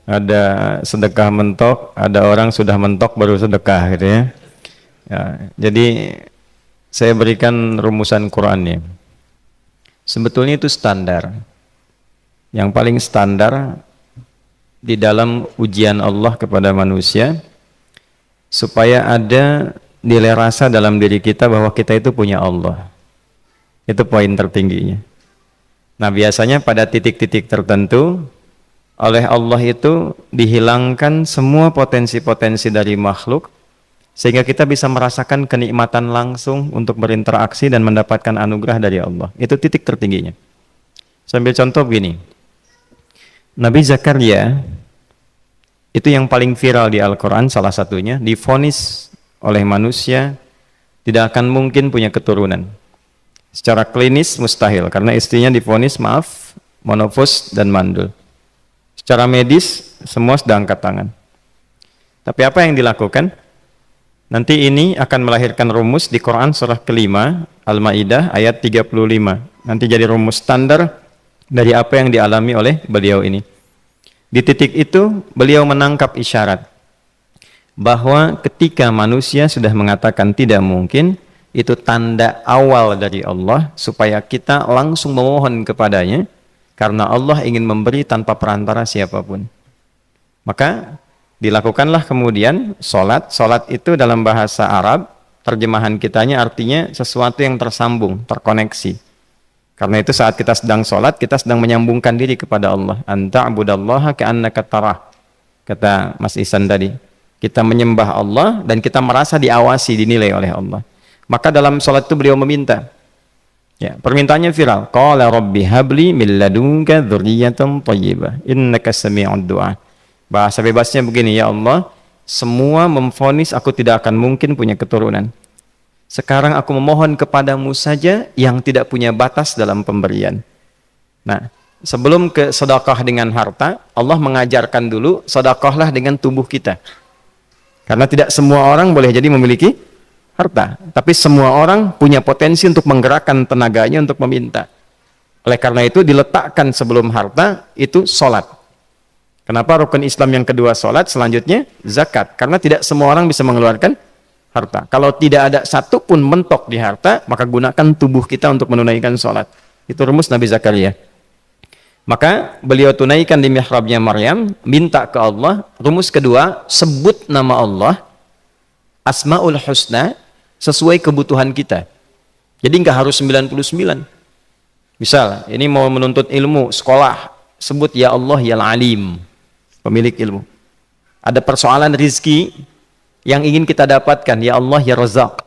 Ada sedekah mentok, ada orang sudah mentok baru sedekah gitu ya. Ya, jadi saya berikan rumusan Qur'annya. Sebetulnya itu standar. Yang paling standar di dalam ujian Allah kepada manusia supaya ada nilai rasa dalam diri kita bahwa kita itu punya Allah. Itu poin tertingginya. Nah, biasanya pada titik-titik tertentu oleh Allah itu dihilangkan semua potensi-potensi dari makhluk sehingga kita bisa merasakan kenikmatan langsung untuk berinteraksi dan mendapatkan anugerah dari Allah. Itu titik tertingginya. Sambil contoh begini. Nabi Zakaria itu yang paling viral di Al-Quran, salah satunya divonis oleh manusia tidak akan mungkin punya keturunan. Secara klinis mustahil karena istrinya divonis monofos dan mandul. Secara medis semua sudah angkat tangan. Tapi apa yang dilakukan? Nanti ini akan melahirkan rumus di Quran surah kelima Al-Maidah ayat 35. Nanti jadi rumus standar dari apa yang dialami oleh beliau ini. Di titik itu beliau menangkap isyarat bahwa ketika manusia sudah mengatakan tidak mungkin, itu tanda awal dari Allah supaya kita langsung memohon kepadanya karena Allah ingin memberi tanpa perantara siapapun. Maka dilakukanlah kemudian solat. Solat itu dalam bahasa Arab, terjemahan kitanya artinya sesuatu yang tersambung, terkoneksi. Karena itu saat kita sedang solat, kita sedang menyambungkan diri kepada Allah. Anta'budallaha ka'annaka tarah. Kata Mas Ihsan tadi. Kita menyembah Allah dan kita merasa diawasi, dinilai oleh Allah. Maka dalam solat itu beliau meminta. Ya, permintaannya viral. Qala rabbi habli min ladunka dzurriyyatan thayyibah innaka sami'ud du'a. Bahasa bebasnya begini, ya Allah, semua memvonis aku tidak akan mungkin punya keturunan. Sekarang aku memohon kepadamu saja yang tidak punya batas dalam pemberian. Nah, sebelum ke sedekah dengan harta, Allah mengajarkan dulu sedekahlah dengan tubuh kita. Karena tidak semua orang boleh jadi memiliki harta, tapi semua orang punya potensi untuk menggerakkan tenaganya untuk meminta. Oleh karena itu diletakkan sebelum harta itu solat. Kenapa rukun Islam yang kedua solat, selanjutnya zakat? Karena tidak semua orang bisa mengeluarkan harta. Kalau tidak ada satu pun mentok di harta, maka gunakan tubuh kita untuk menunaikan solat. Itu rumus Nabi Zakaria. Maka beliau tunaikan di mihrabnya Maryam, minta ke Allah. Rumus kedua, sebut nama Allah, Asmaul Husna, sesuai kebutuhan kita. Jadi nggak harus 99. Misal, ini mau menuntut ilmu, sekolah, sebut ya Allah ya Alim, pemilik ilmu. Ada persoalan rizki yang ingin kita dapatkan, ya Allah ya Razak.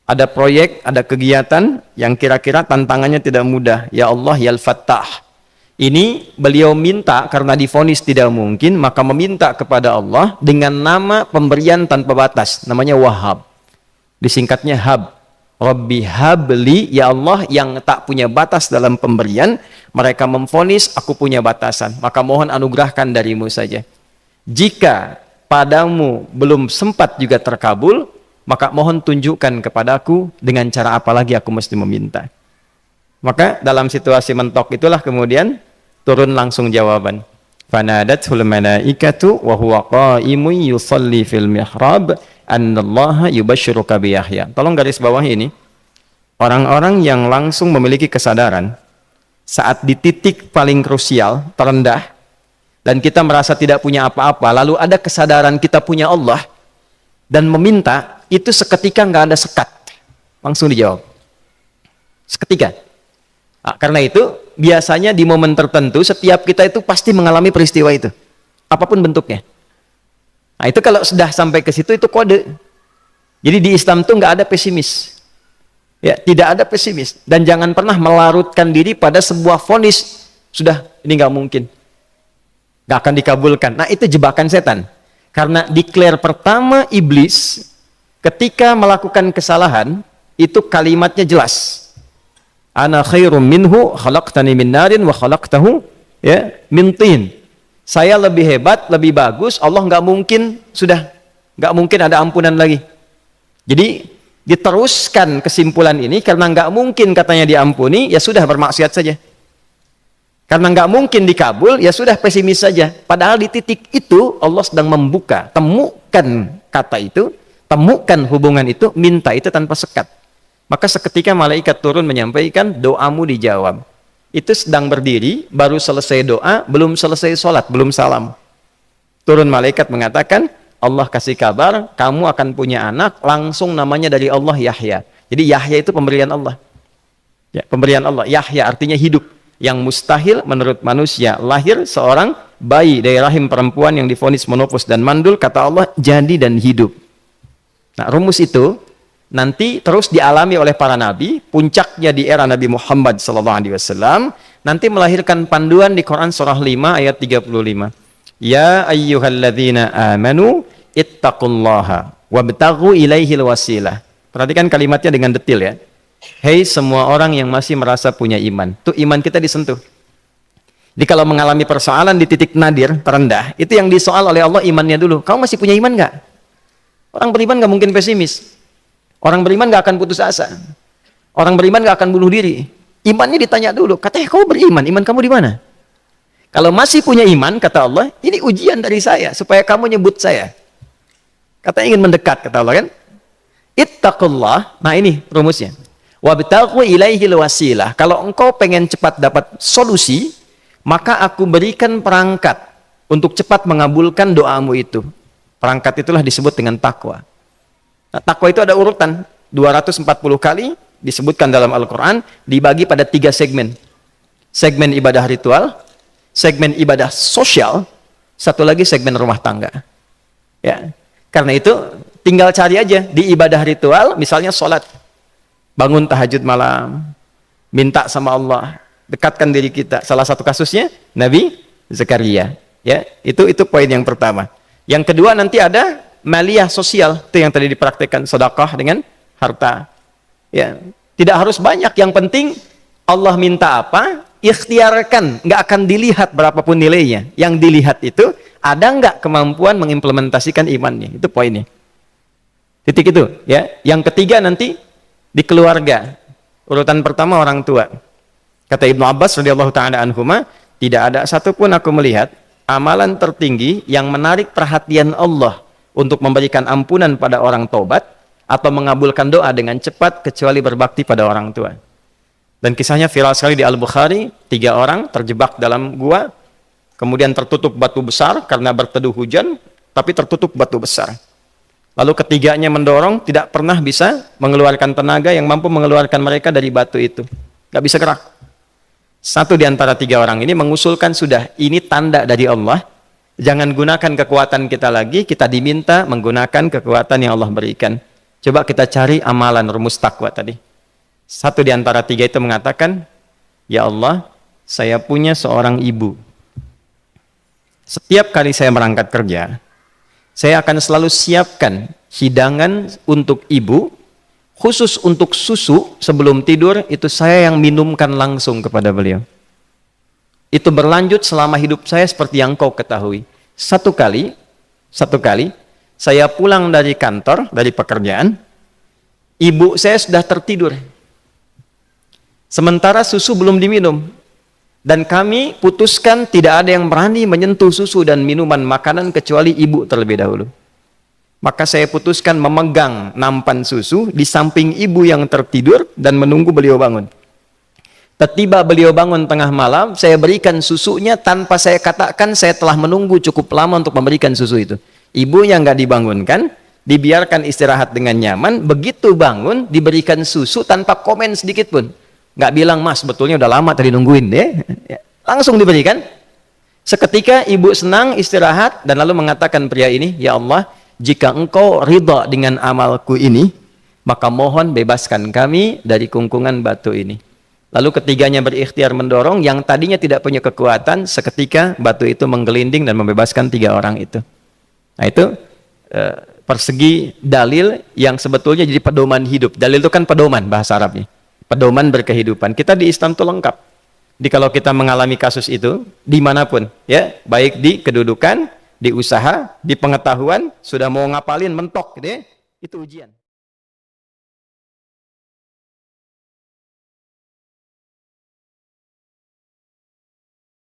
Ada proyek, ada kegiatan yang kira-kira tantangannya tidak mudah, ya Allah ya Al-Fattah. Ini beliau minta karena divonis tidak mungkin, maka meminta kepada Allah dengan nama pemberian tanpa batas, namanya Wahhab. Disingkatnya Hab. Rabbi habli, ya Allah yang tak punya batas dalam pemberian. Mereka memvonis aku punya batasan, maka mohon anugerahkan darimu saja. Jika padamu belum sempat juga terkabul, maka mohon tunjukkan kepadaku dengan cara apa lagi aku mesti meminta. Maka dalam situasi mentok itulah kemudian turun langsung jawaban. Fanadathul malaikatu wa huwa qa'imun yusalli fil mihrab annallaha yubashshiruka bi Yahya. Tolong garis bawah ini. Orang-orang yang langsung memiliki kesadaran saat di titik paling krusial, terendah, dan kita merasa tidak punya apa-apa, lalu ada kesadaran kita punya Allah dan meminta, itu seketika nggak ada sekat. Langsung dijawab. Seketika. Nah, karena itu biasanya di momen tertentu setiap kita itu pasti mengalami peristiwa itu, apapun bentuknya. Nah itu kalau sudah sampai ke situ itu kode. Jadi di Islam itu nggak ada pesimis, ya tidak ada pesimis, dan jangan pernah melarutkan diri pada sebuah vonis sudah ini nggak mungkin, nggak akan dikabulkan. Nah itu jebakan setan. Karena declare pertama iblis ketika melakukan kesalahan itu kalimatnya jelas. Ana khairum minhu khalaqtani min narin wa khalaqtahu ya min tin. Saya lebih hebat, lebih bagus. Allah nggak mungkin nggak mungkin ada ampunan lagi. Jadi diteruskan kesimpulan ini karena nggak mungkin katanya diampuni, ya sudah bermaksiat saja. Karena nggak mungkin dikabul, ya sudah pesimis saja. Padahal di titik itu Allah sedang membuka. Temukan kata itu, temukan hubungan itu, minta itu tanpa sekat. Maka seketika malaikat turun menyampaikan, doamu dijawab. Itu sedang berdiri, baru selesai doa, belum selesai sholat, belum salam. Turun malaikat mengatakan, Allah kasih kabar, kamu akan punya anak, langsung namanya dari Allah Yahya. Jadi Yahya itu pemberian Allah. Ya, pemberian Allah. Yahya artinya hidup. Yang mustahil menurut manusia, lahir seorang bayi dari rahim perempuan yang divonis menopause dan mandul, kata Allah, jadi dan hidup. Nah, rumus itu nanti terus dialami oleh para nabi, puncaknya di era Nabi Muhammad SAW, nanti melahirkan panduan di Quran surah 5 ayat 35. Ya ayyuhalladzina amanu ittaqullaha wabtaghu ilaihil wasilah. Perhatikan kalimatnya dengan detail ya. Hei semua orang yang masih merasa punya iman. Tuh iman kita disentuh. Jadi kalau mengalami persoalan di titik nadir, terendah, itu yang disoal oleh Allah imannya dulu. Kamu masih punya iman nggak? Orang beriman nggak mungkin pesimis. Orang beriman nggak akan putus asa. Orang beriman nggak akan bunuh diri. Imannya ditanya dulu. Katanya kamu beriman, iman kamu di mana? Kalau masih punya iman, kata Allah, ini ujian dari saya, supaya kamu nyebut saya. Katanya ingin mendekat, kata Allah kan? Ittaqullah, nah ini rumusnya. Wabtaghu ilaihil wasilah. Kalau engkau pengen cepat dapat solusi, maka aku berikan perangkat untuk cepat mengabulkan doamu itu. Perangkat itulah disebut dengan takwa. Nah, takwa itu ada urutan 240 kali disebutkan dalam Al-Quran, dibagi pada 3 segmen. Segmen ibadah ritual, segmen ibadah sosial, satu lagi segmen rumah tangga. Ya, karena itu tinggal cari aja di ibadah ritual, misalnya sholat. Bangun tahajud malam, minta sama Allah, dekatkan diri kita. Salah satu kasusnya Nabi Zakaria. Ya, itu poin yang pertama. Yang kedua nanti ada maliyah sosial, itu yang tadi dipraktekkan, sedekah dengan harta. Ya, tidak harus banyak, yang penting Allah minta apa, ikhtiarkan, nggak akan dilihat berapapun nilainya. Yang dilihat itu ada nggak kemampuan mengimplementasikan imannya, itu poinnya. Titik itu, ya. Yang ketiga nanti di keluarga. Urutan pertama orang tua. Kata Ibnu Abbas radhiyallahu taala anhuma, tidak ada satupun aku melihat amalan tertinggi yang menarik perhatian Allah untuk memberikan ampunan pada orang taubat atau mengabulkan doa dengan cepat kecuali berbakti pada orang tua. Dan kisahnya viral sekali di Al-Bukhari, 3 orang terjebak dalam gua, kemudian tertutup batu besar karena berteduh hujan, tapi tertutup batu besar. Lalu ketiganya mendorong, tidak pernah bisa mengeluarkan tenaga yang mampu mengeluarkan mereka dari batu itu. Gak bisa gerak. Satu di antara 3 orang ini mengusulkan, sudah, ini tanda dari Allah. Jangan gunakan kekuatan kita lagi, kita diminta menggunakan kekuatan yang Allah berikan. Coba kita cari amalan rumus takwa tadi. Satu di antara 3 itu mengatakan, ya Allah, saya punya seorang ibu. Setiap kali saya berangkat kerja, saya akan selalu siapkan hidangan untuk ibu, khusus untuk susu sebelum tidur, itu saya yang minumkan langsung kepada beliau. Itu berlanjut selama hidup saya seperti yang kau ketahui. Satu kali, saya pulang dari kantor, dari pekerjaan, ibu saya sudah tertidur. Sementara susu belum diminum. Dan kami putuskan tidak ada yang berani menyentuh susu dan minuman makanan kecuali ibu terlebih dahulu. Maka saya putuskan memegang nampan susu di samping ibu yang tertidur dan menunggu beliau bangun. Tiba beliau bangun tengah malam, saya berikan susunya tanpa saya katakan saya telah menunggu cukup lama untuk memberikan susu itu. Ibunya nggak dibangunkan, dibiarkan istirahat dengan nyaman, begitu bangun diberikan susu tanpa komen sedikit pun. Nggak bilang, mas sebetulnya udah lama tadi nungguin deh. Langsung diberikan. Seketika ibu senang istirahat dan lalu mengatakan pria ini, ya Allah, jika engkau ridha dengan amalku ini, maka mohon bebaskan kami dari kungkungan batu ini. Lalu ketiganya berikhtiar mendorong, yang tadinya tidak punya kekuatan, seketika batu itu menggelinding dan membebaskan 3 orang itu. Nah itu persegi dalil yang sebetulnya jadi pedoman hidup. Dalil itu kan pedoman bahasa Arabnya. Pedoman berkehidupan. Kita di Islam itu lengkap. Jadi kalau kita mengalami kasus itu dimanapun, ya, baik di kedudukan, di usaha, di pengetahuan, sudah mau ngapalin mentok, gitu ya, itu ujian.